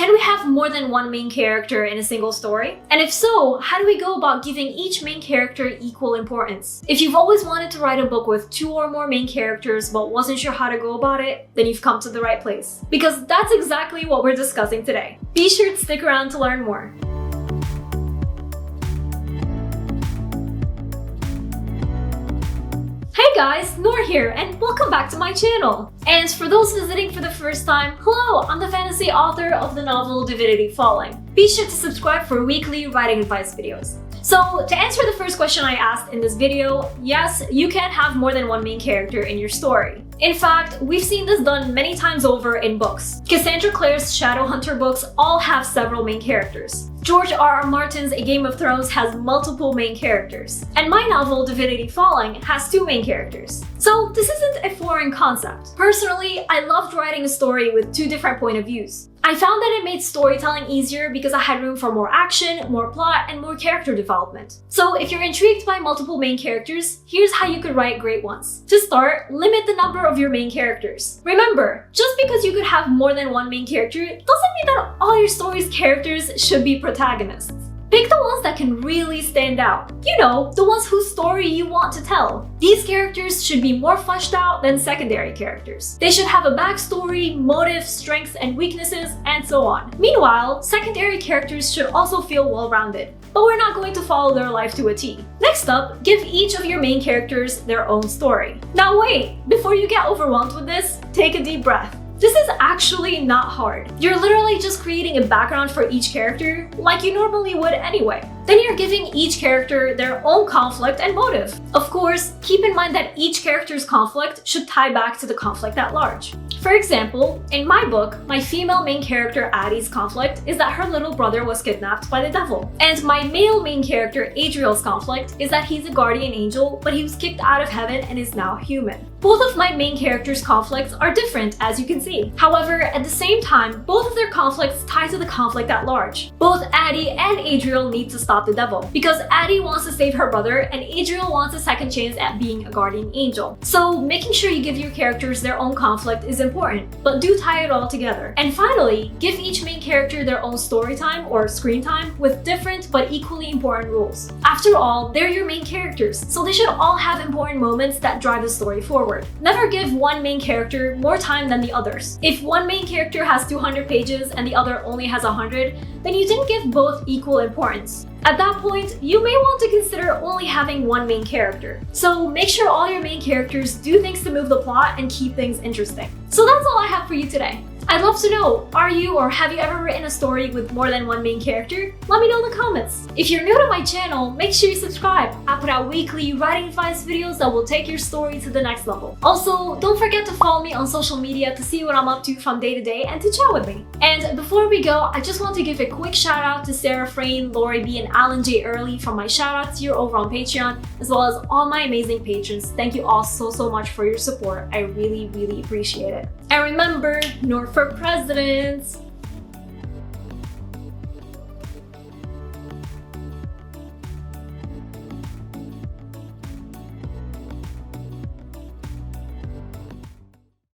Can we have more than one main character in a single story? And if so, how do we go about giving each main character equal importance? If you've always wanted to write a book with 2 or more main characters but wasn't sure how to go about it, then you've come to the right place. Because that's exactly what we're discussing today. Be sure to stick around to learn more. Hey guys, Nour here, and welcome back to my channel. And for those visiting for the first time, hello, I'm the fantasy author of the novel Divinity Falling. Be sure to subscribe for weekly writing advice videos. So, to answer the first question I asked in this video, yes, you can have more than one main character in your story. In fact, we've seen this done many times over in books. Cassandra Clare's Shadowhunter books all have several main characters. George R.R. Martin's A Game of Thrones has multiple main characters. And my novel, Divinity Falling, has 2 main characters. So this isn't a foreign concept. Personally, I loved writing a story with 2 different point of views. I found that it made storytelling easier because I had room for more action, more plot, and more character development. So if you're intrigued by multiple main characters, here's how you could write great ones. To start, limit the number of your main characters. Remember, just because you could have more than one main character doesn't mean that all your story's characters should be protagonists. Pick the ones that can really stand out. You know, the ones whose story you want to tell. These characters should be more fleshed out than secondary characters. They should have a backstory, motive, strengths and weaknesses, and so on. Meanwhile, secondary characters should also feel well-rounded. But we're not going to follow their life to a T. Next up, give each of your main characters their own story. Now wait, before you get overwhelmed with this, take a deep breath. This is actually not hard. You're literally just creating a background for each character like you normally would anyway. Then you're giving each character their own conflict and motive. Of course, keep in mind that each character's conflict should tie back to the conflict at large. For example, in my book, my female main character Addie's conflict is that her little brother was kidnapped by the devil. And my male main character Adriel's conflict is that he's a guardian angel, but he was kicked out of heaven and is now human. Both of my main characters' conflicts are different, as you can see. However, at the same time, both of their conflicts tie to the conflict at large. Both Addie and Adriel need to stop the devil, because Addie wants to save her brother and Adriel wants a second chance at being a guardian angel. So making sure you give your characters their own conflict is important, but do tie it all together. And finally, give each main character their own story time or screen time with different but equally important rules. After all, they're your main characters, so they should all have important moments that drive the story forward. Never give one main character more time than the others. If one main character has 200 pages and the other only has 100, then you didn't give both equal importance. At that point, you may want to consider only having one main character. So make sure all your main characters do things to move the plot and keep things interesting. So that's all I have for you today. I'd love to know, are you or have you ever written a story with more than one main character? Let me know in the comments. If you're new to my channel, make sure you subscribe. I put out weekly writing advice videos that will take your story to the next level. Also, don't forget to follow me on social media to see what I'm up to from day to day and to chat with me. And before we go, I just want to give a quick shout out to Sarah Frayne, Lori B, and Alan J. Early for my shout out tier over on Patreon, as well as all my amazing patrons. Thank you all so much for your support. I really appreciate it. And remember, Nour for president!